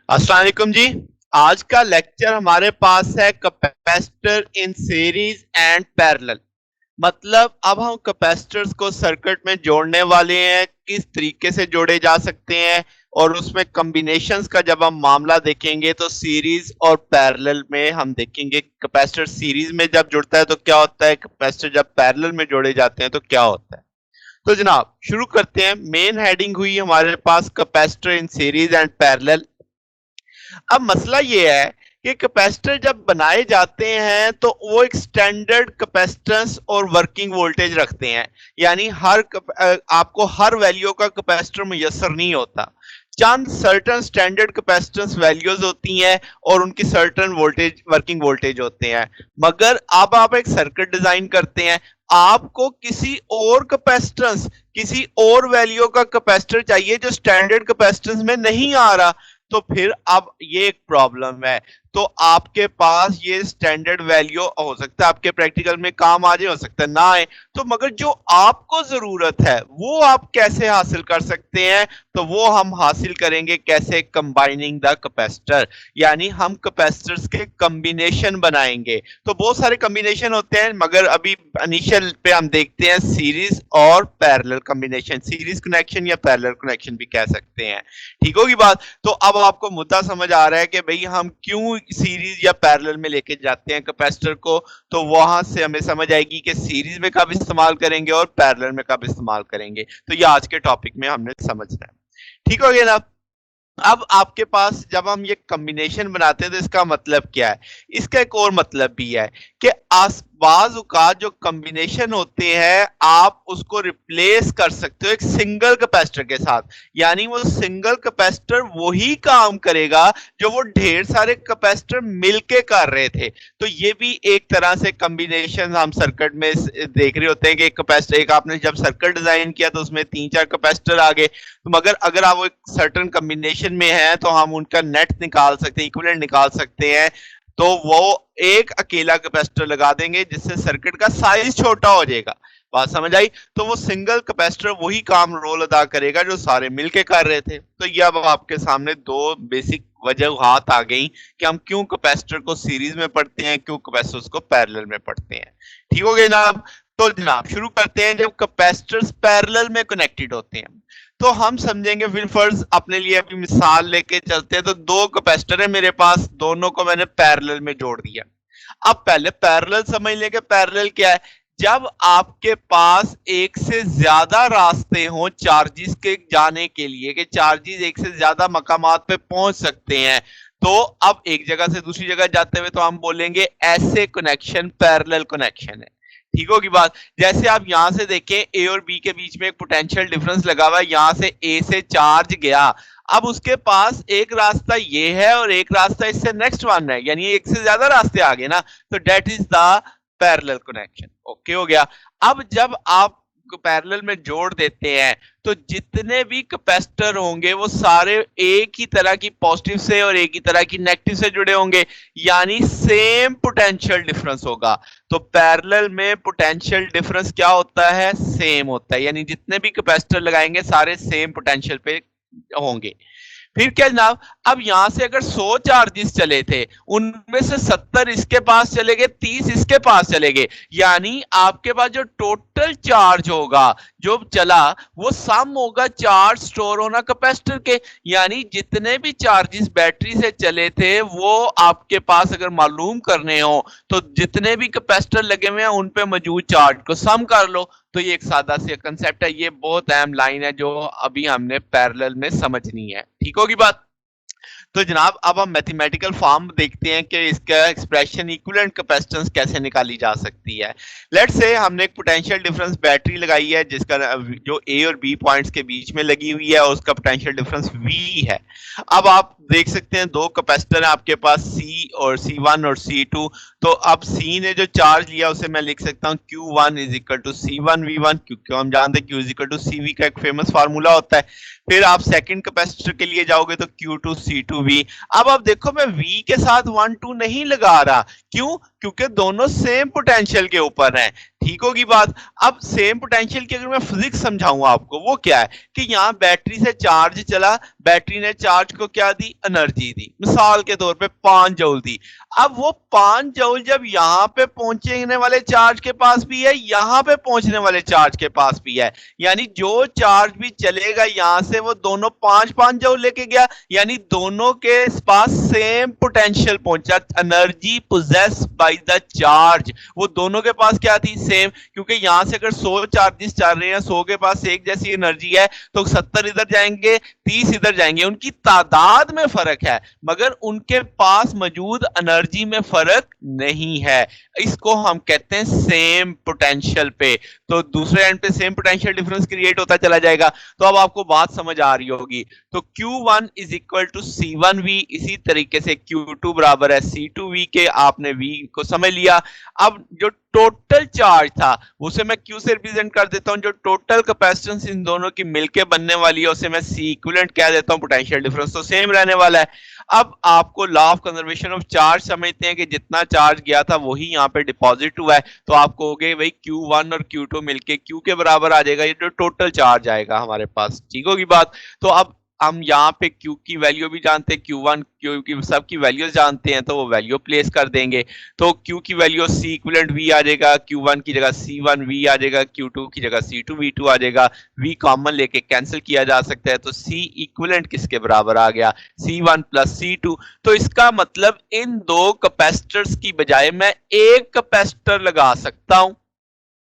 अस्सलाम वालेकुम जी। आज का लेक्चर हमारे पास है capacitor in series and parallel. मतलब अब हम कैपेसिटर्स को सर्किट में जोड़ने वाले हैं, किस तरीके से जोड़े जा सकते हैं और उसमें कॉम्बिनेशंस का जब हम मामला देखेंगे तो सीरीज और पैरेलल में हम देखेंगे कैपेसिटर सीरीज में जब जुड़ता है तो क्या होता है, कैपेसिटर जब पैरेलल में जोड़े जाते हैं तो क्या होता है। तो जनाब शुरू करते हैं। मेन हेडिंग हुई हमारे पास capacitor in series and parallel. अब मसला ये है कि कैपेसिटर जब बनाए जाते हैं तो वो एक स्टैंडर्ड कैपेसिटेंस और वर्किंग वोल्टेज रखते हैं। यानी आपको हर वैल्यू का कैपेसिटर मुयसर नहीं होता। चंद सर्टन स्टैंडर्ड कैपेसिटेंस वैल्यूज होती हैं और उनकी सर्टन वोल्टेज वर्किंग वोल्टेज होते हैं। मगर अब आप एक सर्किट डिजाइन करते हैं, आपको किसी और कैपेसिटेंस किसी और वैल्यू का कैपेसिटर चाहिए जो स्टैंडर्ड कैपेसिटेंस में नहीं आ रहा। तो फिर अब ये एक प्रॉब्लम है। तो आपके पास ये स्टैंडर्ड वैल्यू हो सकता है आपके प्रैक्टिकल में काम आ जाए, हो सकता है ना आए। तो मगर जो आपको जरूरत है वो आप कैसे हासिल कर सकते हैं? तो वो हम हासिल करेंगे कैसे? Combining the capacitor. यानी हम कैपेसिटर्स के कॉम्बिनेशन बनाएंगे। तो बहुत सारे कॉम्बिनेशन होते हैं मगर अभी इनिशियल पे हम देखते हैं सीरीज और पैरेलल कॉम्बिनेशन। सीरीज कनेक्शन या पैरेलल कनेक्शन भी कह सकते हैं। ठीक होगी बात। तो अब आपको मुद्दा समझ आ रहा है कि भाई हम क्यों सीरीज या पैरेलल में लेके जाते हैं कैपेसिटर को। तो वहां से हमें समझ आएगी कि सीरीज में कब इस्तेमाल करेंगे और पैरेलल में कब इस्तेमाल करेंगे। तो ये आज के टॉपिक में हमने समझना है। ठीक हो गया ना। अब आपके पास जब हम ये कॉम्बिनेशन बनाते हैं तो इसका मतलब क्या है? इसका एक और मतलब भी है कि बाज़ औक़ात जो कॉम्बिनेशन होते हैं आप उसको रिप्लेस कर सकते हो एक सिंगल कैपेसिटर के साथ। यानी वो सिंगल कैपेसिटर वही काम करेगा जो वो ढेर सारे कैपेसिटर मिलके कर रहे थे। तो ये भी एक तरह से कॉम्बिनेशन हम सर्किट में देख रहे होते हैं कि एक कैपेसिटर, एक आपने जब सर्किट डिजाइन किया तो उसमें 3-4 कैपेसिटर आ गए। तो मगर अगर आप एक सर्टेन कॉम्बिनेशन में है तो हम उनका नेट निकाल सकते हैं, इक्विवेलेंट निकाल सकते हैं। तो वो एक अकेला कैपेसिटर लगा देंगे जिससे सर्किट का साइज छोटा हो जाएगा। बात समझ आई? तो वो सिंगल कैपेसिटर वही काम रोल अदा करेगा जो सारे मिलके कर रहे थे। तो ये अब आपके सामने दो बेसिक वजूहात आ गई कि हम क्यों कैपेसिटर को सीरीज में पढ़ते हैं, क्यों कैपेसिटर्स को पैरेलल में पढ़ते हैं। ठीक हो गया जनाब। तो जनाब शुरू करते हैं। जब कैपेसिटर्स पैरेलल में कनेक्टेड होते हैं तो हम समझेंगे, फिर फर्ज अपने लिए अभी मिसाल लेके चलते हैं। तो दो कैपेसिटर है मेरे पास, दोनों को मैंने पैरेलल में जोड़ दिया। अब पहले पैरेलल समझ लेंगे। पैरेलल क्या है? जब आपके पास एक से ज्यादा रास्ते हों चार्जेस के जाने के लिए, कि चार्जेस एक से ज्यादा मकामात पे पहुंच सकते हैं, तो अब एक जगह से दूसरी जगह जाते हुए तो हम बोलेंगे ऐसे कनेक्शन पैरेलल कनेक्शन है। ठीक होगी बात। जैसे आप यहां से देखें ए और बी के बीच में एक पोटेंशियल डिफरेंस लगा हुआ है, यहां से ए से चार्ज गया। अब उसके पास एक रास्ता ये है और एक रास्ता इससे नेक्स्ट वन है, यानी एक से ज्यादा रास्ते आ गए ना। तो that is the parallel connection. Okay हो गया। अब जब आप पैरेलल में जोड़ देते हैं तो जितने भी कैपेसिटर होंगे वो सारे एक ही तरह की पॉजिटिव से और एक ही तरह की नेगेटिव से जुड़े होंगे। यानी सेम पोटेंशियल डिफरेंस होगा। तो पैरेलल में पोटेंशियल डिफरेंस क्या होता है? सेम होता है। यानी जितने भी कैपेसिटर लगाएंगे सारे सेम पोटेंशियल पे होंगे। फिर क्या जनाब? अब यहां से अगर 100 चार्जेस चले थे, उनमें से 70 इसके पास चले गए, 30 इसके पास चले गए। यानी आपके पास जो टोटल चार्ज होगा जो चला वो सम होगा चार्ज स्टोर होना कैपेसिटर के। यानी जितने भी चार्जेस बैटरी से चले थे वो आपके पास अगर मालूम करने हो तो जितने भी कैपेसिटर लगे हुए हैं उन पे मौजूद चार्ज को सम कर लो। तो ये एक सादा सा कंसेप्ट है। ये बहुत अहम लाइन है जो अभी हमने पैरेलल में समझनी है। ठीक होगी बात। तो जनाब अब हम मैथमेटिकल फॉर्म देखते हैं कि इसका एक्सप्रेशन इक्विवेलेंट कैपेसिटेंस कैसे निकाली जा सकती है। लेट्स से हमने एक पोटेंशियल डिफरेंस बैटरी लगाई है जिसका जो ए और बी पॉइंट्स के बीच में लगी हुई है और उसका पोटेंशियल डिफरेंस वी है। अब आप देख सकते हैं दो कैपेसिटर है आपके पास, सी और C1 और C2। तो अब सी ने जो चार्ज लिया उसे मैं लिख सकता हूँ Q1 is equal to C1V1, क्योंकि हम जानते हैं Q is equal to CV का एक फेमस फार्मूला होता है। फिर आप सेकंड कैपेसिटर के लिए जाओगे तो Q2C2V। अब आप देखो मैं V के साथ 1 2 नहीं लगा रहा। क्यों? क्योंकि दोनों सेम पोटेंशियल के ऊपर हैं। ठीक होगी बात। अब सेम पोटेंशियल की अगर मैं फिजिक्स समझाऊं आपको, वो क्या है कि यहाँ बैटरी से चार्ज चला, बैटरी ने चार्ज को क्या दी, एनर्जी दी, मिसाल के तौर पे 5 जूल दी। अब वो 5 जूल जब यहाँ पे पहुंचने वाले चार्ज के पास भी है, यहाँ पे पहुंचने वाले चार्ज के पास भी है, यानी जो चार्ज भी चलेगा यहां से वो दोनों 5-5 जूल लेके गया, यानी दोनों के पास सेम पोटेंशियल पहुंचा, energy possess by the charge वो दोनों के पास क्या थी, सेम। क्योंकि यहां से अगर 100 चार्जेस चल रहे हैं, 100 के पास एक जैसी एनर्जी है, तो 70 इधर जाएंगे, 30 इधर जाएंगे, उनकी तादाद में फर्क है मगर उनके पास मौजूद एनर्जी में फर्क नहीं है। इसको हम कहते हैं सेम पोटेंशियल पे। तो दूसरे एंड पे सेम पोटेंशियल डिफरेंस क्रिएट होता चला जाएगा। तो अब आपको बात समझ आ रही होगी। तो Q1 is equal to C1V, इसी तरीके से Q2 बराबर है C2V के, आपने V को समझ लिया। अब जो टोटल चार्ज था उसे मैं Q से रिप्रेजेंट कर देता हूं, जो टोटल कैपेसिटेंस इन दोनों की मिलके बनने वाली है उसे मैं C इक्विवेलेंट कह देता हूं, पोटेंशियल डिफरेंस तो सेम रहने वाला है। अब आपको law of conservation of charge समझते हैं कि जितना चार्ज गया था वही यहाँ पे डिपॉजिट हुआ है, तो आप कहोगे भाई Q1 और Q2 मिलके Q के बराबर आ जाएगा, ये जो टोटल चार्ज आएगा हमारे पास। ठीक होगी बात। तो अब हम यहाँ पे Q की वैल्यू भी जानते हैं, Q1 Q की सब की वैल्यूज जानते हैं, तो वो वैल्यू प्लेस कर देंगे। तो Q की वैल्यू C इक्विवेलेंट V आ जाएगा, Q1 की जगह C1V आ जाएगा, Q2 की जगह C2V2 आ जाएगा, V कॉमन लेके कैंसिल किया जा सकता है, तो C इक्विवेलेंट किसके बराबर आ गया, C1 प्लस C2। तो इसका मतलब इन दो कैपेसिटर्स की बजाय मैं एक कैपेसिटर लगा सकता हूं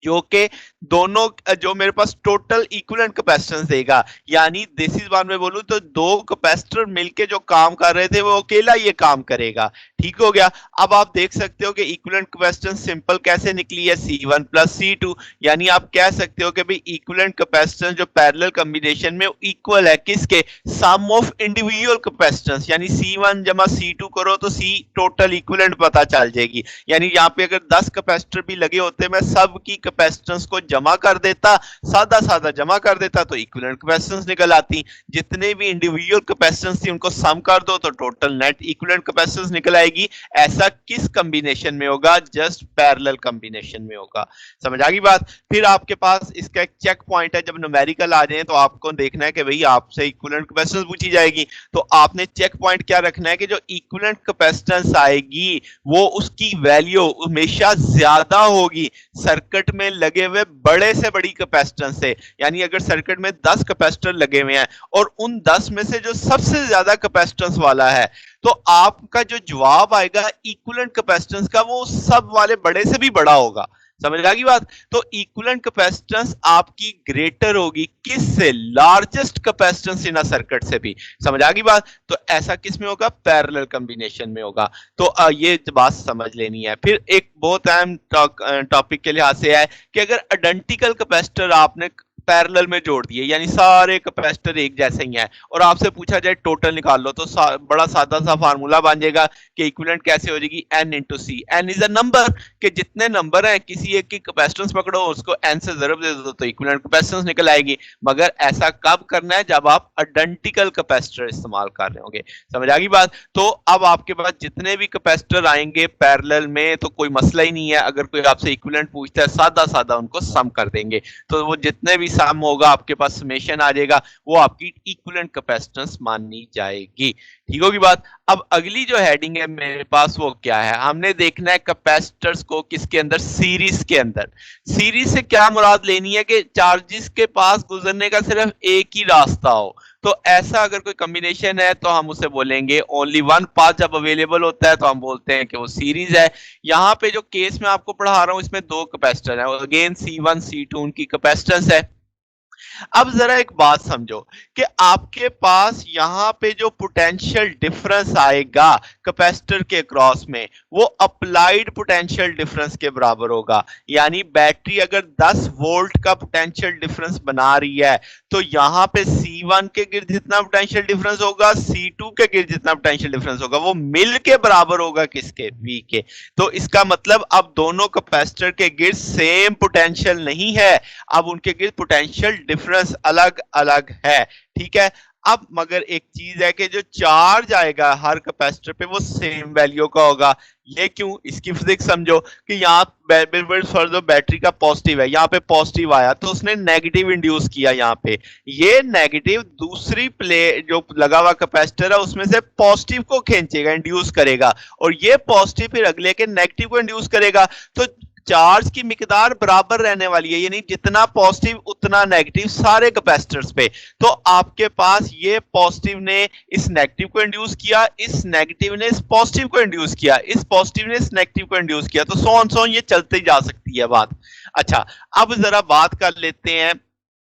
जो कि दोनों, जो मेरे पास टोटल इक्विवेलेंट कैपेसिटेंस देगा। यानी दिस इज वन में बोलूं तो दो कैपेसिटर मिलके जो काम कर रहे थे वो अकेला ये काम करेगा। ठीक हो गया। अब आप देख सकते हो कि इक्विवेलेंट कैपेसिटेंस सिंपल कैसे निकली है, C1 प्लस C2। यानी आप कह सकते हो कि भाई इक्विवेलेंट कैपेसिटेंस जो पैरेलल कॉम्बिनेशन में इक्वल है किसके, सम ऑफ इंडिविजुअल कैपेसिटेंस। यानी C1 जमा C2 करो तो C टोटल इक्विवेलेंट पता चल जाएगी। यानी यहाँ पे अगर 10 कैपेसिटर भी लगे होते, मैं सब की कैपेसिटेंस को जमा कर देता, सादा सादा जमा कर देता, तो इक्विवेलेंट कैपेसिटेंस निकल आती। जितने भी इंडिविजुअल कैपेसिटेंस थी उनको सम कर दो तो टोटल नेट इक्विवेलेंट कैपेसिटेंस निकल आएगी। ऐसा किस कॉम्बिनेशन में होगा, जस्ट पैरेलल कॉम्बिनेशन में होगा। समझ आ गई बात। फिर आपके पास इसका एक चेक पॉइंट है, जब न्यूमेरिकल आ जाए तो आपको देखना है कि भाई आपसे इक्विवेलेंट कैपेसिटेंस पूछी जाएगी, तो आपने चेक पॉइंट क्या रखना है कि जो इक्विवेलेंट कैपेसिटेंस आएगी वो उसकी वैल्यू हमेशा ज्यादा होगी सर्किट में लगे हुए बड़े से बड़ी कैपेसिटेंस से। यानी अगर सर्किट में 10 कैपेसिटर लगे हुए हैं और उन 10 में से जो सबसे ज्यादा कैपेसिटेंस वाला है, तो आपका जो जवाब आएगा इक्विवेलेंट कैपेसिटेंस का वो सब वाले बड़े से भी बड़ा होगा। समझ आ गई बात। तो इक्विवेलेंट कैपेसिटेंस आपकी ग्रेटर होगी किससे, largest capacitance in a circuit से भी। समझ आ गई बात। तो ऐसा किस में होगा, पैरेलल कॉम्बिनेशन में होगा। तो ये बात समझ लेनी है। फिर एक बहुत अहम टॉपिक के लिहाज से है कि अगर आइडेंटिकल कैपेसिटर आपने पैरेलल में जोड़ दिए, यानी सारे कैपेसिटर एक जैसे ही हैं, और आपसे पूछा जाए टोटल निकाल लो, तो बड़ा सादा सा फार्मूला बन जाएगा कि इक्विवेलेंट कैसे हो जाएगी, n into C. n is a number, कि जितने नंबर हैं किसी एक की कैपेसिटेंस पकड़ो उसको n से ज़रब दे दो तो इक्विवेलेंट कैपेसिटेंस निकल आएगी। मगर ऐसा कब करना है, जब आप आइडेंटिकल कैपेसिटर इस्तेमाल कर रहे होंगे। समझ आ गई बात। तो अब आपके पास जितने भी कैपेसिटर आएंगे पैरेलल में तो कोई मसला ही नहीं है, अगर कोई आपसे इक्विवेलेंट पूछता है सादा सादा उनको सम कर देंगे, तो वो जितने भी सम होगा आपके पास समेशन आ जाएगा, वो आपकी इक्विवेलेंट कैपेसिटेंस मानी जाएगी। ठीक होगी बात। अब अगली जो हेडिंग है मेरे पास वो क्या है, हमने देखना है कैपेसिटर्स को किसके अंदर, सीरीज के अंदर। सीरीज से क्या मुराद लेनी है कि चार्जेस के पास गुजरने का सिर्फ एक ही रास्ता हो। तो ऐसा अगर कोई कॉम्बिनेशन है तो हम उसे बोलेंगे ओनली वन पाथ। जब अवेलेबल होता है तो हम बोलते हैं कि वो सीरीज है। यहाँ पे जो केस मैं आपको पढ़ा रहा हूं इसमें दो कैपेसिटर है, अगेन C1 C2 उनकी कैपेसिटेंस है। अब जरा एक बात समझो कि आपके पास यहां पे जो पोटेंशियल डिफरेंस आएगा कैपेसिटर के क्रॉस में, वो अप्लाइड पोटेंशियल डिफरेंस के बराबर होगा। यानी बैटरी अगर 10 वोल्ट का पोटेंशियल डिफरेंस बना रही है तो यहां पे C1 के गिर्द जितना पोटेंशियल डिफरेंस होगा, C2 के गिर्द जितना पोटेंशियल डिफरेंस होगा, वो मिल के बराबर होगा किसके, V के। तो इसका मतलब अब दोनों कैपेसिटर के गिर्द सेम पोटेंशियल नहीं है, अब उनके गिर्द पोटेंशियल डिफरेंस अलग अलग है। ठीक है। अब मगर एक चीज है कि जो चार्ज आएगा हर कैपेसिटर पे वो सेम वैल्यू का होगा। ये क्यों? इसकी फिजिक्स समझो कि यहाँ फर्ज बैटरी का पॉजिटिव है, यहाँ पे पॉजिटिव आया तो उसने नेगेटिव इंड्यूस किया यहाँ पे। ये नेगेटिव दूसरी प्ले जो लगा हुआ कैपेसिटर है उसमें से पॉजिटिव को खींचेगा, इंड्यूस करेगा, और ये पॉजिटिव फिर अगले के नेगेटिव को इंड्यूस करेगा। तो चार्ज की मिकदार बराबर रहने वाली है, यानी जितना पॉजिटिव उतना नेगेटिव सारे कैपेसिटर्स पे। तो आपके पास ये पॉजिटिव ने इस नेगेटिव को इंड्यूस किया, इस नेगेटिव ने इस पॉजिटिव को इंड्यूस किया, इस पॉजिटिव ने इस नेगेटिव को इंड्यूस किया, तो सो ऑन ये चलती जा सकती है बात। अच्छा, अब जरा बात कर लेते हैं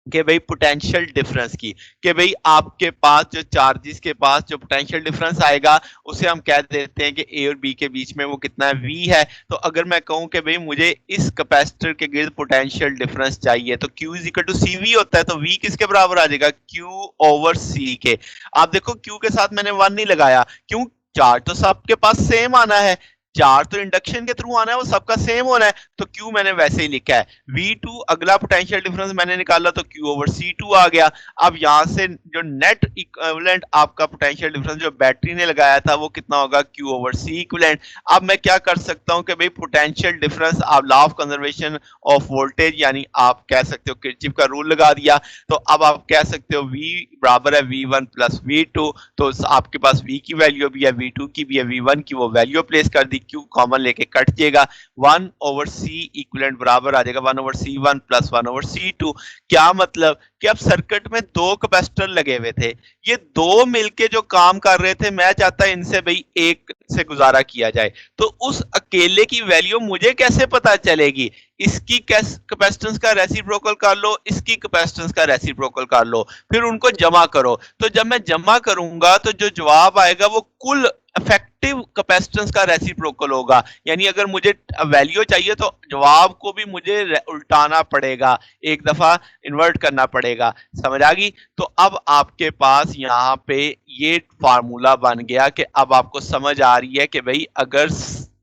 कि भाई पोटेंशियल डिफरेंस की, कि भाई आपके पास जो चार्जेस के पास जो पोटेंशियल डिफरेंस आएगा उसे हम कह देते हैं कि ए और बी के बीच में वो कितना है, वी है। तो अगर मैं कहूं कि भाई मुझे इस कैपेसिटर के गिर्द पोटेंशियल डिफरेंस चाहिए तो Q is equal to C V होता है, तो V किसके बराबर आ जाएगा? Q ओवर C के। आप देखो Q के साथ मैंने 1 नहीं लगाया, क्यों? चार्ज तो सबके पास सेम आना है, चार्ज तो इंडक्शन के थ्रू आना है, वो सबका सेम होना है, तो Q मैंने वैसे ही लिखा है। V2 अगला पोटेंशियल डिफरेंस मैंने निकाला तो Q ओवर C2 आ गया। अब यहां से जो नेट इक्विवेलेंट आपका पोटेंशियल डिफरेंस जो बैटरी ने लगाया था वो कितना होगा? Q over C equivalent. अब मैं क्या कर सकता हूं कि भाई पोटेंशियल डिफरेंस, आप law of conservation of voltage यानी आप कह सकते हो किरचॉफ का रूल लगा दिया, तो अब आप कह सकते हो V बराबर है V1 प्लस V2, तो आपके पास V की वैल्यू भी है, V2 की भी है, V1 की वो वैल्यू प्लेस कर दी, Q कॉमन लेके कट जाएगा, 1 ओवर C इक्विवेलेंट बराबर आ जाएगा 1 over C1 plus 1 over C2। क्या मतलब कि अब सर्किट में दो कैपेसिटर लगे हुए थे, ये दो मिलके जो काम कर रहे थे, मैं चाहता इनसे भाई एक से गुजारा किया जाए, तो उस अकेले की वैल्यू मुझे कैसे पता चलेगी? इसकी कैपेसिटेंस का रेसिप्रोकल कर लो, इसकी कैपेसिटेंस का रेसिप्रोकल कर लो, फिर उनको जमा करो। तो जब मैं जमा करूंगा तो जो जवाब आएगा वो कुल इफेक्टिव कैपेसिटेंस का रेसिप्रोकल होगा, यानी अगर मुझे वैल्यू चाहिए तो जवाब को भी मुझे उल्टाना पड़ेगा, एक दफा इन्वर्ट करना पड़ेगा। समझ आ गई? तो अब आपके पास यहाँ पे ये फार्मूला बन गया कि अब आपको समझ आ रही है कि भाई अगर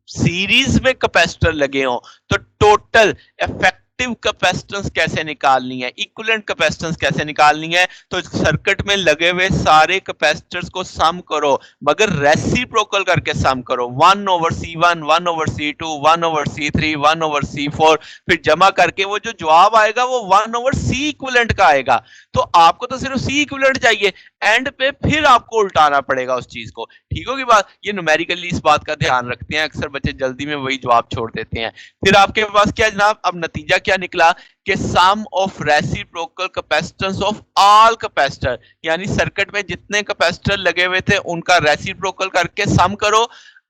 सीरीज में कैपेसिटर लगे हो तो टोटल इफेक्टिव कैपेसिटेंस कैसे निकालनी है, इक्विवेलेंट कैपेसिटेंस कैसे निकालनी है। तो सर्किट में लगे हुए सारे कैपेसिटर्स को सम करो, मगर रेसिप्रोकल करके सम करो, 1 over C1, 1 over C2, 1 over C3, 1 over C4, फिर जमा करके वो जो जवाब आएगा वो 1 ओवर C इक्विवेलेंट का आएगा। तो आपको तो सिर्फ C इक्विवेलेंट चाहिए, एंड पे फिर आपको उल्टाना पड़ेगा उस चीज को। ठीक होगी बात? ये न्यूमेरिकली इस बात का ध्यान रखते हैं, अक्सर बच्चे जल्दी में वही जवाब छोड़ देते हैं। फिर आपके पास क्या जनाब, अब नतीजा क्या निकला कि sum of reciprocal capacitance of all capacitor, यानी सर्किट में जितने कैपेसिटर लगे हुए थे उनका रेसिप्रोकल करके सम करो,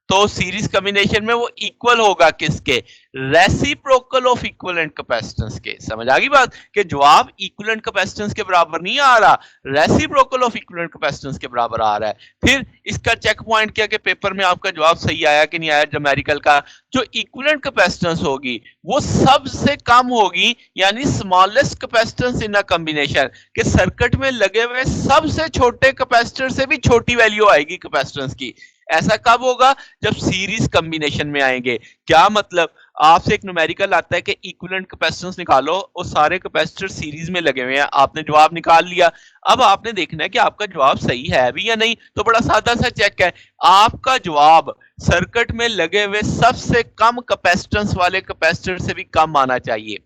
तो सीरीज कॉम्बिनेशन में वो इक्वल होगा किसके? रेसिप्रोकल ऑफ इक्विवेलेंट कैपेसिटेंस के। समझ आ गई बात कि जवाब इक्विवेलेंट कैपेसिटेंस के बराबर नहीं आ रहा, रेसिप्रोकल ऑफ इक्विवेलेंट कैपेसिटेंस के बराबर आ रहा है। फिर इसका चेक पॉइंट क्या कि पेपर में आपका जवाब सही आया कि नहीं आया न्यूमेरिकल का। जो इक्विवेलेंट कैपेसिटेंस होगी वो सबसे कम होगी, यानी smallest capacitance in a combination, कि सर्किट में लगे हुए सबसे छोटे कैपेसिटर से भी छोटी वैल्यू आएगी कैपेसिटेंस की। ऐसा कब होगा? जब सीरीज कॉम्बिनेशन में आएंगे। क्या मतलब? आपसे एक न्यूमेरिकल आता है कि इक्विवेलेंट कैपेसिटेंस निकालो और सारे कैपेसिटर सीरीज में लगे हुए हैं, आपने जवाब निकाल लिया। अब आपने देखना है कि आपका जवाब सही है भी या नहीं। तो बड़ा सादा सा चेक है, आपका जवाब सर्किट में लगे हुए सबसे कम कैपेसिटेंस वाले कैपेसिटर से भी कम आना चाहिए।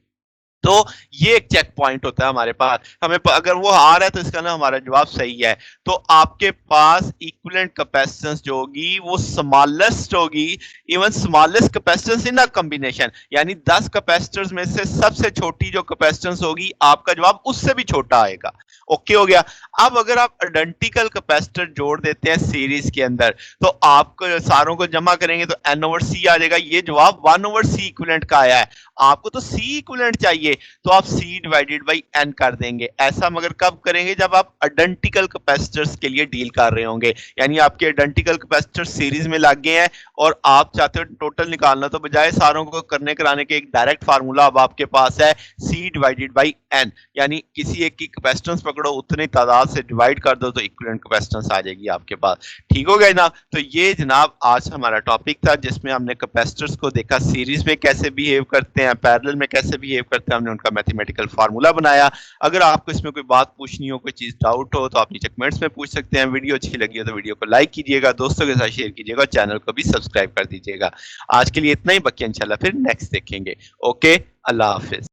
तो ये एक चेक पॉइंट होता है हमारे पास, हमें अगर वो आ रहा है तो इसका ना हमारा जवाब सही है। तो आपके पास इक्विवेलेंट कैपेसिटेंस जो होगी वो स्मॉलेस्ट होगी, even smallest capacitance in a combination, यानी 10 कैपेसिटर्स में से सबसे छोटी जो कैपेसिटेंस होगी आपका जवाब उससे भी छोटा आएगा। ओके हो गया? अब अगर आप आइडेंटिकल कैपेसिटर जोड़ देते हैं सीरीज के अंदर तो आपको सारों को जमा करेंगे तो N ओवर C आ जाएगा। ये जवाब 1 ओवर C इक्विवेलेंट का आया है, आपको तो C इक्विवेलेंट चाहिए तो आप C डिवाइडेड बाई N कर देंगे। ऐसा मगर कब करेंगे? जब आप आइडेंटिकल कैपेसिटर्स के लिए डील कर रहे होंगे, यानी आपके आइडेंटिकल कैपेसिटर सीरीज में लग गए हैं और आप चाहते हो टोटल निकालना, तो बजाय सारों को करने कराने के एक डायरेक्ट फार्मूला अब आपके पास है C डिवाइडेड बाई N, यानी किसी एक की कैपेसिटेंस पकड़ो पकड़ो, उतनी तादाद से डिवाइड कर दो तो इक्विवेलेंट कैपेसिटेंस आ जाएगी आपके पास। ठीक हो गया जनाब। तो ये जनाब आज हमारा टॉपिक था जिसमें हमने कैपेसिटर्स को देखा सीरीज में कैसे बिहेव करते हैं, पैरेलल में कैसे बिहेव करते हैं, हमने उनका मैथमेटिकल फार्मूला बनाया। अगर आपको इसमें कोई बात पूछनी हो, कोई चीज डाउट हो तो आप नीचे कमेंट्स में पूछ सकते हैं। वीडियो अच्छी लगी हो तो वीडियो को लाइक कीजिएगा, दोस्तों के साथ शेयर कीजिएगा और चैनल को भी सब्सक्राइब कर दीजिएगा। आज के लिए इतना ही, बाकी इंशाल्लाह फिर नेक्स्ट देखेंगे। ओके, अल्लाह हाफिज।